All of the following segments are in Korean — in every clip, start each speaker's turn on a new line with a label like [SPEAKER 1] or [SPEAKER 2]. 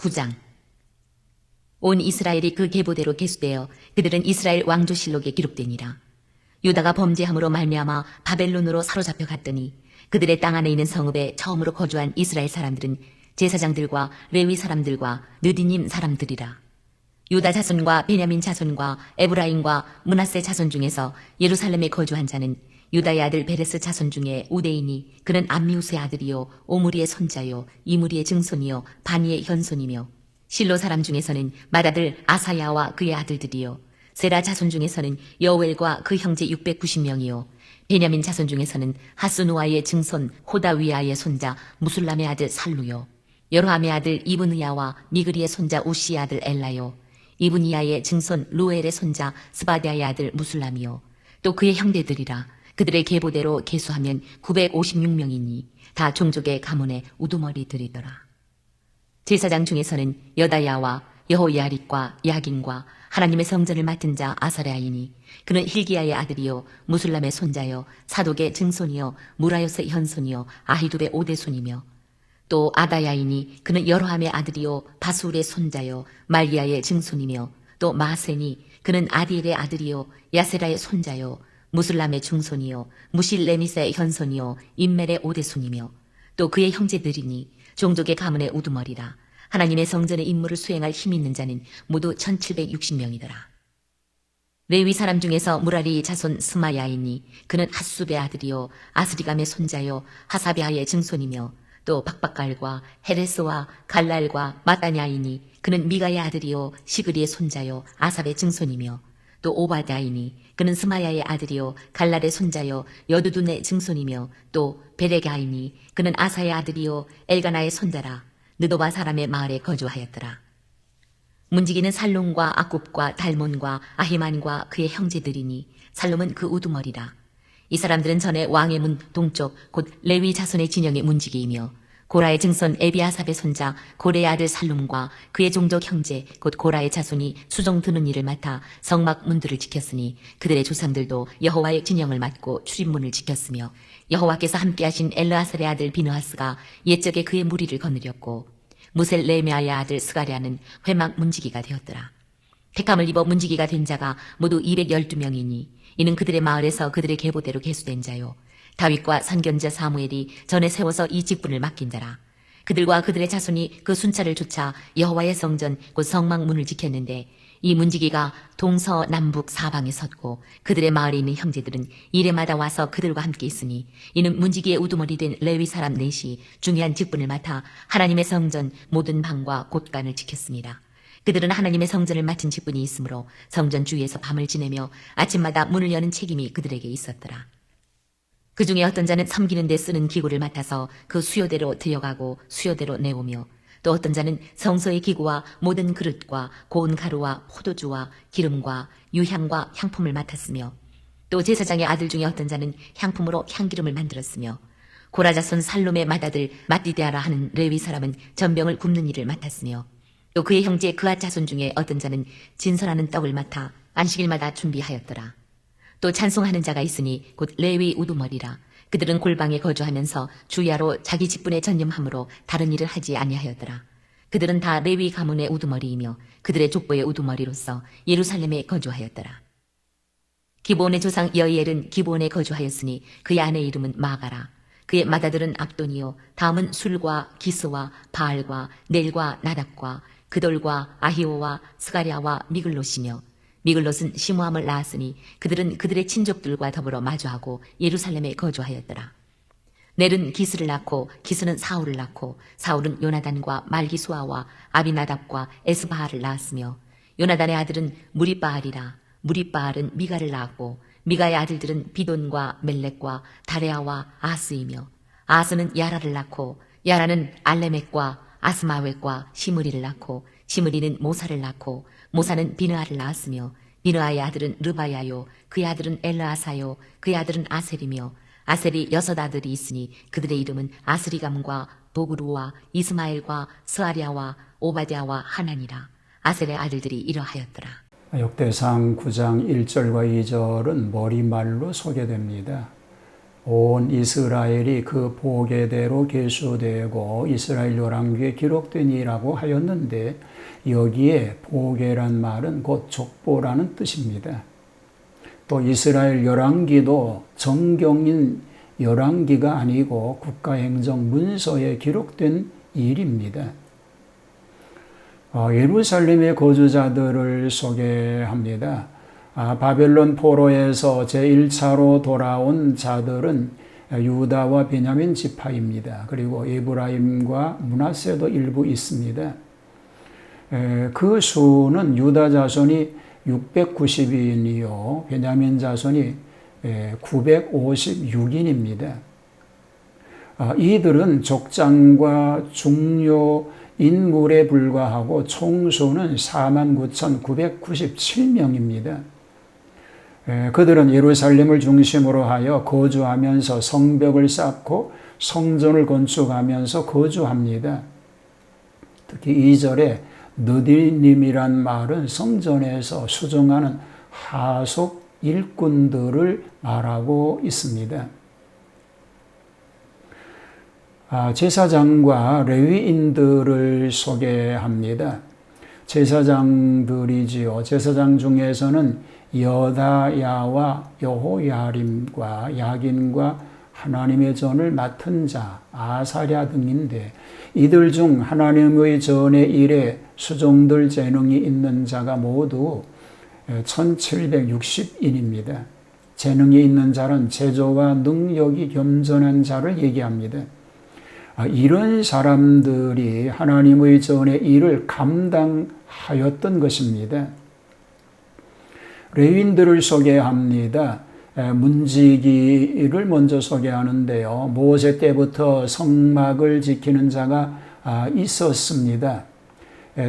[SPEAKER 1] 9장. 온 이스라엘이 그 계보대로 계수되어 그들은 이스라엘 왕조실록에 기록되니라. 유다가 범죄함으로 말미암아 바벨론으로 사로잡혀 갔더니 그들의 땅 안에 있는 성읍에 처음으로 거주한 이스라엘 사람들은 제사장들과 레위 사람들과 느디님 사람들이라. 유다 자손과 베냐민 자손과 에브라임과 므낫세 자손 중에서 예루살렘에 거주한 자는 유다의 아들 베레스 자손 중에 우데이니 그는 암미우스의 아들이요 오므리의 손자요 이므리의 증손이요 바니의 현손이며 실로 사람 중에서는 맏아들 아사야와 그의 아들들이요 세라 자손 중에서는 여웰과 그 형제 690명이요 베냐민 자손 중에서는 하스누아의 증손 호다위아의 손자 무술람의 아들 살루요 여로함의 아들 이브느야와 미그리의 손자 우시의 아들 엘라요 이브니야의 증손 루엘의 손자 스바디아의 아들 무술람이요 또 그의 형제들이라. 그들의 계보대로 계수하면 956명이니 다 종족의 가문의 우두머리들이더라. 제사장 중에서는 여다야와 여호야립과 야긴과 하나님의 성전을 맡은 자 아사랴이니 그는 힐기야의 아들이요 무술람의 손자요 사독의 증손이요 무라요스의 현손이요 아히두의 오대손이며 또 아다야이니 그는 여로함의 아들이요 바술의 손자요 말기야의 증손이며 또 마세니 그는 아디엘의 아들이요 야세라의 손자요 무술람의 중손이요 무실레미스의 현손이요 인멜의 오대손이며 또 그의 형제들이니 종족의 가문의 우두머리라. 하나님의 성전의 임무를 수행할 힘 있는 자는 모두 1760명이더라. 레위 사람 중에서 무라리 자손 스마야이니 그는 핫숲의 아들이요 아스리감의 손자요 하사비아의 증손이며 또 박박갈과 헤레스와 갈랄과 마따냐이니 그는 미가의 아들이요 시그리의 손자요 아삽의 증손이며 또 오바다이니 그는 스마야의 아들이요 갈랄의 손자요 여두둔의 증손이며 또 베레가이니 그는 아사의 아들이요 엘가나의 손자라. 느도바 사람의 마을에 거주하였더라. 문지기는 살룸과 아굽과 달몬과 아히만과 그의 형제들이니 살룸은 그 우두머리라. 이 사람들은 전에 왕의 문 동쪽 곧 레위 자손의 진영의 문지기이며 고라의 증손 에비아삽의 손자 고레의 아들 살룸과 그의 종족 형제 곧 고라의 자손이 수종 드는 일을 맡아 성막 문들을 지켰으니 그들의 조상들도 여호와의 진영을 맡고 출입문을 지켰으며 여호와께서 함께하신 엘르아살의 아들 비느하스가 옛적에 그의 무리를 거느렸고 무셀 레메아의 아들 스가랴는 회막 문지기가 되었더라. 택함을 입어 문지기가 된 자가 모두 212명이니 이는 그들의 마을에서 그들의 계보대로 계수된 자요 다윗과 선견자 사무엘이 전에 세워서 이 직분을 맡긴 자라. 그들과 그들의 자손이 그 순찰을 쫓아 여호와의 성전 곧 성막 문을 지켰는데 이 문지기가 동서남북 사방에 섰고 그들의 마을에 있는 형제들은 이래마다 와서 그들과 함께 있으니 이는 문지기의 우두머리 된 레위 사람 넷이 중요한 직분을 맡아 하나님의 성전 모든 방과 곳간을 지켰습니다. 그들은 하나님의 성전을 맡은 직분이 있으므로 성전 주위에서 밤을 지내며 아침마다 문을 여는 책임이 그들에게 있었더라. 그 중에 어떤 자는 섬기는 데 쓰는 기구를 맡아서 그 수요대로 들여가고 수요대로 내오며 또 어떤 자는 성소의 기구와 모든 그릇과 고운 가루와 포도주와 기름과 유향과 향품을 맡았으며 또 제사장의 아들 중에 어떤 자는 향품으로 향기름을 만들었으며 고라자손 살룸의 맏아들 마띠데아라 하는 레위 사람은 전병을 굽는 일을 맡았으며 또 그의 형제 그앗 자손 중에 어떤 자는 진설하는 떡을 맡아 안식일마다 준비하였더라. 또 찬송하는 자가 있으니 곧 레위 우두머리라. 그들은 골방에 거주하면서 주야로 자기 직분에 전념함으로 다른 일을 하지 아니하였더라. 그들은 다 레위 가문의 우두머리이며 그들의 족보의 우두머리로서 예루살렘에 거주하였더라. 기브온의 조상 여이엘은 기브온에 거주하였으니 그의 아내 이름은 마가라. 그의 맏아들은 압돈이요 다음은 술과 기스와 바알과 넬과 나답과 그돌과 아히오와 스가랴와 미글롯이며 미글롯은 시므함을 낳았으니 그들은 그들의 친족들과 더불어 마주하고 예루살렘에 거주하였더라. 넬은 기스를 낳고 기스는 사울을 낳고 사울은 요나단과 말기수아와 아비나답과 에스바알을 낳았으며 요나단의 아들은 무리바알이라. 무리바알은 미가를 낳았고 미가의 아들들은 비돈과 멜렉과 다레아와 아스이며 아스는 야라를 낳고 야라는 알레멕과 아스마웻과 시므리를 낳고 시므리는 모사를 낳고 모사는 비느아를 낳았으며 비느아의 아들은 르바야요 그의 아들은 엘르아사요 그의 아들은 아셀이며 아셀이 6 아들이 있으니 그들의 이름은 아스리감과 보그루와 이스마엘과 스아랴와 오바댜와 하나니라. 아셀의 아들들이 이러하였더라.
[SPEAKER 2] 역대상 9장 1절과 2절은 머리말로 소개됩니다. 온 이스라엘이 그 보게대로 계수되고 이스라엘 열왕기에 기록되니라고 하였는데 여기에 보게란 말은 곧 족보라는 뜻입니다. 또 이스라엘 열왕기도 정경인 열왕기가 아니고 국가행정 문서에 기록된 일입니다. 예루살렘의 거주자들을 소개합니다. 바벨론 포로에서 제1차로 돌아온 자들은 유다와 베냐민 지파입니다. 그리고 에브라임과 므낫세도 일부 있습니다. 그 수는 유다 자손이 690인이요 베냐민 자손이 956인입니다. 이들은 족장과 중요 인물에 불과하고 총수는 49,997명입니다. 그들은 예루살렘을 중심으로 하여 거주하면서 성벽을 쌓고 성전을 건축하면서 거주합니다. 특히 2절에 느디님이란 말은 성전에서 수종하는 하속 일꾼들을 말하고 있습니다. 제사장과 레위인들을 소개합니다. 제사장들이지요. 제사장 중에서는 여다야와 여호야림과 야긴과 하나님의 전을 맡은 자 아사랴 등인데 이들 중 하나님의 전의 일에 수종들 재능이 있는 자가 모두 1760인입니다. 재능이 있는 자는 재조와 능력이 겸손한 자를 얘기합니다. 이런 사람들이 하나님의 전의 일을 감당하였던 것입니다. 레위인들을 소개합니다. 문지기를 먼저 소개하는데요. 모세 때부터 성막을 지키는 자가 있었습니다.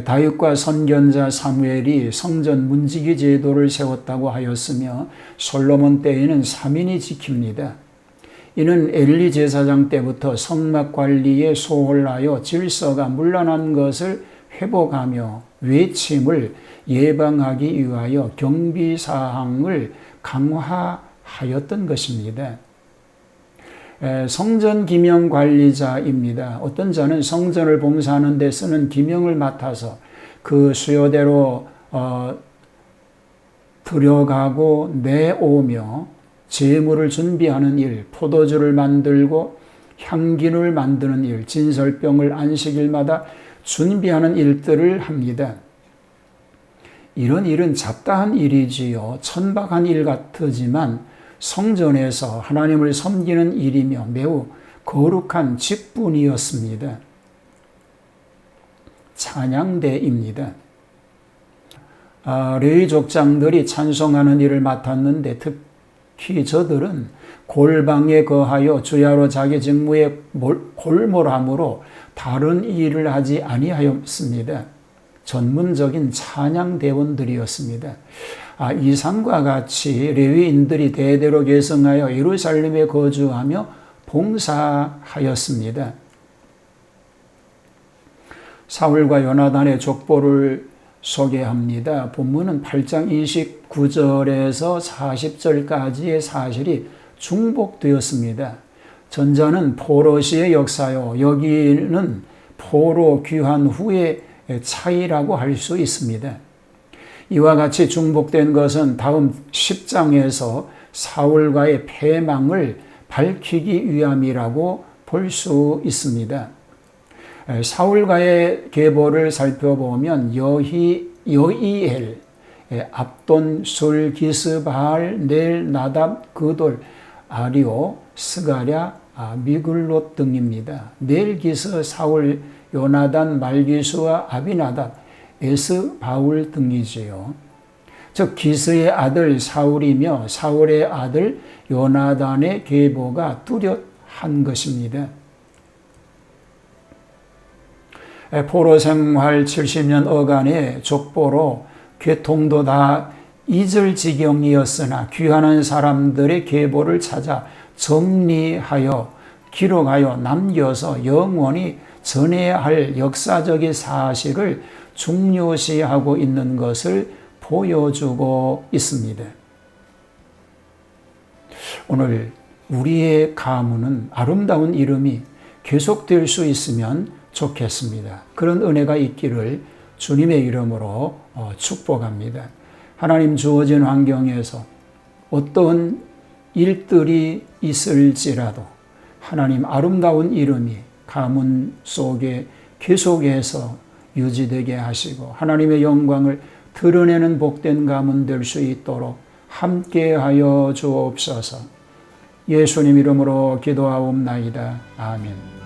[SPEAKER 2] 다윗과 선견자 사무엘이 성전 문지기 제도를 세웠다고 하였으며 솔로몬 때에는 3인이 지킵니다. 이는 엘리 제사장 때부터 성막 관리에 소홀하여 질서가 문란한 것을 회복하며 외침을 예방하기 위하여 경비사항을 강화하였던 것입니다. 성전 기명 관리자입니다. 어떤 자는 성전을 봉사하는 데 쓰는 기명을 맡아서 그 수요대로 들여가고 내오며 제물을 준비하는 일, 포도주를 만들고 향기를 만드는 일, 진설병을 안식일마다 준비하는 일들을 합니다. 이런 일은 잡다한 일이지요. 천박한 일 같지만 성전에서 하나님을 섬기는 일이며 매우 거룩한 직분이었습니다. 찬양대입니다. 레위 족장들이 찬송하는 일을 맡았는데 특히 저들은 골방에 거하여 주야로 자기 직무에 골몰함으로 다른 일을 하지 아니하였습니다. 전문적인 찬양대원들이었습니다. 이상과 같이 레위인들이 대대로 계승하여 예루살렘에 거주하며 봉사하였습니다. 사울과 요나단의 족보를 소개합니다. 본문은 8장 29절에서 40절까지의 사실이 중복되었습니다. 전자는 포로시의 역사요. 여기는 포로 귀환 후의 차이라고 할 수 있습니다. 이와 같이 중복된 것은 다음 10장에서 사울과의 패망을 밝히기 위함이라고 볼 수 있습니다. 사울과의 계보를 살펴보면 여이엘, 압돈, 술, 기스, 바알, 넬, 나답, 그돌, 아리오, 스가랴, 미글롯 등입니다. 넬, 기스, 사울, 요나단, 말기수와 아비나답, 에스, 바울 등이지요. 즉 기스의 아들 사울이며 사울의 아들 요나단의 계보가 뚜렷한 것입니다. 포로 생활 70년 어간의 족보로 교통도 다 잊을 지경이었으나 귀환한 사람들의 계보를 찾아 정리하여 기록하여 남겨서 영원히 전해야 할 역사적인 사실을 중요시하고 있는 것을 보여주고 있습니다. 오늘 우리의 가문은 아름다운 이름이 계속될 수 있으면 좋겠습니다. 그런 은혜가 있기를 주님의 이름으로 축복합니다. 하나님 주어진 환경에서 어떤 일들이 있을지라도 하나님 아름다운 이름이 가문 속에 계속해서 유지되게 하시고 하나님의 영광을 드러내는 복된 가문 될 수 있도록 함께하여 주옵소서. 예수님 이름으로 기도하옵나이다. 아멘.